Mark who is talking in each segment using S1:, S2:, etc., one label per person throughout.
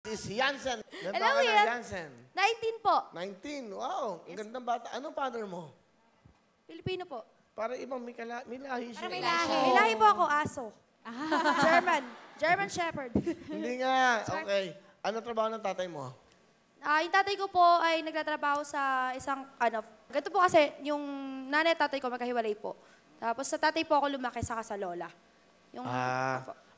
S1: Si Yansen. Ilan
S2: Hello,
S1: taon ka na,
S2: Yan.
S1: Yansen?
S2: 19 po.
S1: 19. Wow, ang gandang bata. Anong father mo?
S2: Pilipino po.
S1: Para ibang may lahi siya.
S3: May lahi.
S2: May lahi po ako, aso. German. German Shepherd.
S1: Hindi nga. Okay. Ano trabaho ng tatay mo?
S2: Yung tatay ko po ay nagtatrabaho sa isang, ganito po kasi, yung nanay at tatay ko magkahiwalay po. Tapos sa tatay po ako lumaki saka sa lola. Yung,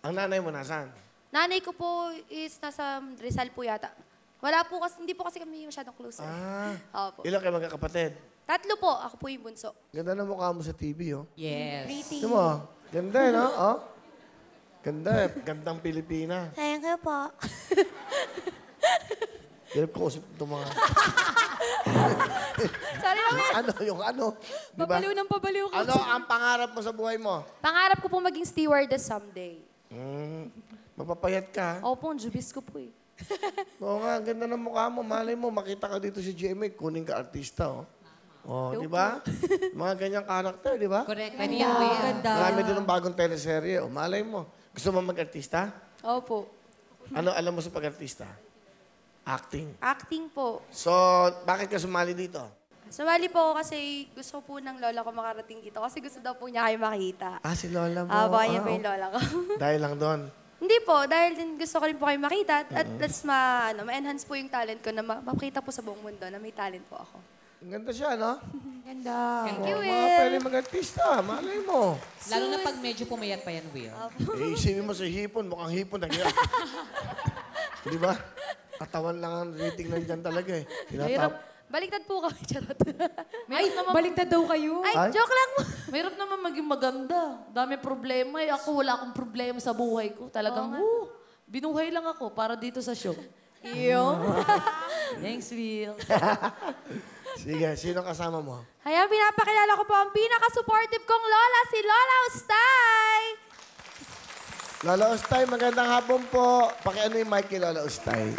S1: Ang nanay mo nasaan?
S2: nanay ko po is nasa Rizal po yata. Wala po kasi, hindi po kasi kami masyadong close. Opo.
S1: Ilan kayo magkakapatid?
S2: 3 po, ako po yung bunso.
S1: Ganda ng mukha mo sa TV, oh.
S3: Yes.
S1: Ito mo, ganda, no? Oh. Ganda, gandang Pilipina.
S2: Thank you po.
S1: Hirap ko usap itong mga...
S2: Sorry naman.
S1: yung ano? Di ba?
S2: Papaliw ng papaliw ko.
S1: Ano ang pangarap mo sa buhay mo?
S2: Pangarap ko po maging stewardess someday.
S1: Mapapayat ka.
S2: Opo, jubis ko po eh.
S1: Oo nga, ganda ng mukha mo. Malay mo, makita ka dito si GMA, kuning ka artista, oh. Oh, di ba? Mga ganyang karakter, di ba?
S3: Correct. Pwede yan, kuya.
S1: Marami din ng bagong teleserye. Oh, malay mo. Gusto mo mag-artista?
S2: Opo.
S1: Ano alam mo sa pag-artista? Acting.
S2: Acting po.
S1: So, bakit ka sumali dito?
S2: Sumali po ako kasi gusto po ng lola ko makarating dito kasi gusto daw po niya kayo makita.
S1: Si lola mo.
S2: Baka niya po yung lola ko.
S1: Dahil lang doon.
S2: Hindi po, dahil din gusto ko rin po kayo makita at let's ma-enhance po yung talent ko na mapakita po sa buong mundo na may talent po ako.
S1: Ang ganda siya, no?
S3: Ganda.
S2: Thank you,
S1: Mga
S2: Will.
S1: pwede mag-artista. Malay mo.
S3: Lalo na pag medyo pumayat pa yan, Will.
S1: Isipin mo sa hipon. Mukhang hipon. Di ba? Katawan lang ang rating nandyan talaga eh.
S2: Baliktad po kami, charot.
S4: Ay, baliktad daw kayo.
S2: Ay, joke lang mo.
S4: Mahirap naman maging maganda. Dami problema eh. Ako wala akong problema sa buhay ko. Talagang, binuhay lang ako para dito sa show.
S2: Iyo.
S4: Thanks, Will.
S1: Sige, sino kasama mo?
S2: Hayang pinapakilala ko po ang pinaka-supportive kong lola, si Lola Ustay.
S1: Lola Ustay, magandang hapon po. Pakiano yung mic kay Lola Ustay.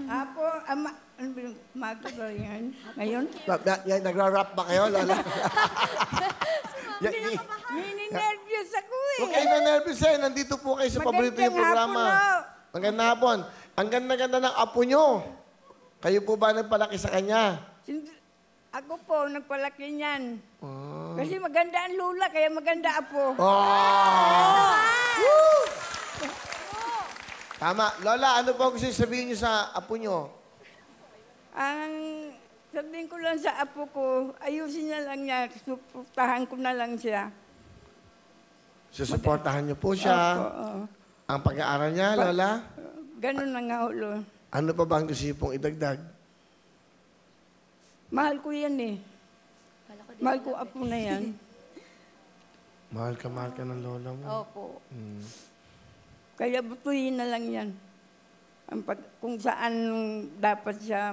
S5: Apo, magawa yan. Ngayon?
S1: Nagra-rap ba kayo, Lola?
S5: Nininervyos ako eh.
S1: Huwag kayo na-nervous eh. Nandito po kayo sa paborito yung programa. Magandang hapon. Ang ganda-ganda ng apo nyo. Kayo po ba nagpalaki sa kanya?
S5: Ako po, nagpalaki niyan. Kasi maganda ang lula, kaya maganda apo.
S1: Tama. Lola, ano po gusto sabihin niyo sa apo nyo?
S5: Ang sabihin ko lang sa apo ko, ayusin na lang niya, suportahan ko na lang siya.
S1: Susuportahan niyo po siya.
S5: Oo.
S1: Ang pag-aaral niya, Lola?
S5: Ganun na nga ulo.
S1: Ano pa ba ang gusto niyo pong idagdag?
S5: Mahal ko yan eh. Mahal ko apo na yan.
S1: Mahal ka ng lola mo.
S2: Opo.
S5: Kaya butuhin na lang yan. Kung saan dapat siya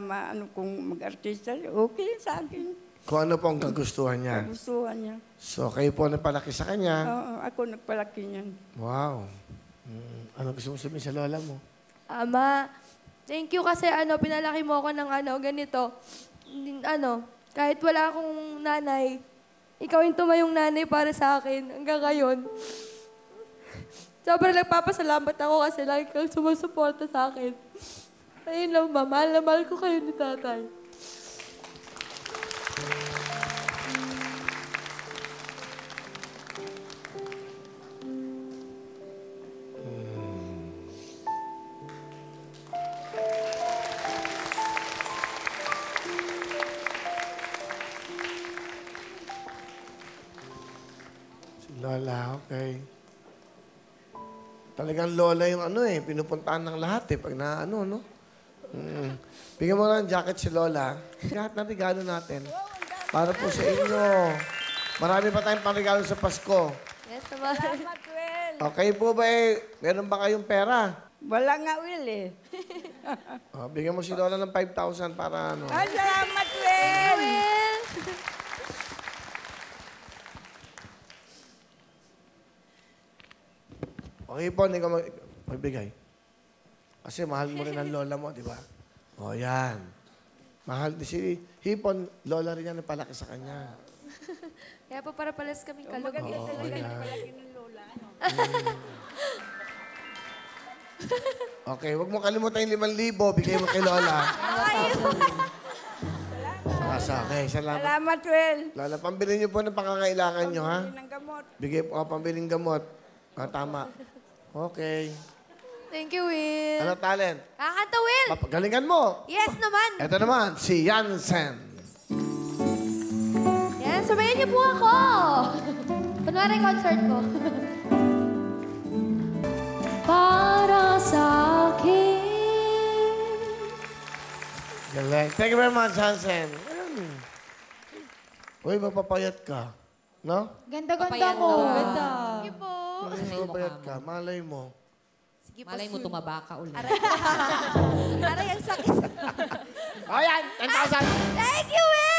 S5: kung mag-artista, okay sa akin.
S1: Kung ano po ang kagustuhan niya.
S5: Gustuhan niya.
S1: So, kayo po nagpalaki sa kanya.
S5: Oo, ako nagpalaki niyan.
S1: Wow. Ano gusto mo sabihin sa lola mo?
S2: Ama, thank you kasi pinalaki mo ako ng ganito. Kahit wala akong nanay, ikaw yung tumayong nanay para sa akin hanggang ngayon. Sobrang nagpapasalamat ako kasi lagi kang sumusuporta sa akin. Ayun lang ba, mahal na mahal ko kayo ni tatay.
S1: Lola, okay. Talagang lola yung pinupuntahan ng lahat pag no? Bigyan mo lang ng jacket si Lola. Lahat ng regalo natin. Para po sa inyo. Marami pa tayong pangregalo sa Pasko.
S2: Yes, naman.
S5: Salamat, Will.
S1: Okay po ba meron ba kayong pera?
S5: Wala nga, Will eh.
S1: Bigyan mo si Lola ng 5,000 para
S5: Salamat, Will.
S1: Okay po, hindi ka magbigay. Kasi mahal mo rin ang lola mo, di ba? Yan. Mahal din si Hipon, lola rin yan ang palaki sa kanya.
S2: Kaya po para palas kaming kalog.
S5: Maganda talaga
S1: yan.
S5: yung palaki ng lola.
S1: Okay, huwag mo kalimutan yung 5,000. Bigay mo kay Lola. Okay, salamat.
S5: Salamat, Will.
S1: Lola, pambili niyo po ng pangangailangan niyo, ha?
S5: Ng gamot.
S1: Bigay po pambiling gamot. Tama. Okay.
S2: Thank you, Will.
S1: Ano talent?
S2: Kakanta, Will!
S1: Galingan mo.
S2: Yes naman!
S1: Ito naman, si Jansen.
S2: Yan, sabayan niyo po ako. Kunwari concert ko. Para sa akin.
S1: Galing. Thank you very much, Jansen. Uy, mapapayat ka. No?
S2: Ganda-ganda
S3: Papayat
S2: mo.
S3: daw.
S2: Ganda. Sige po.
S1: Mapapayat ka. Malay mo.
S2: Sige po.
S3: Malay mo tumaba ka ulit.
S2: Aray, ang sakit.
S1: O yan, 10,000.
S2: Thank you, Will!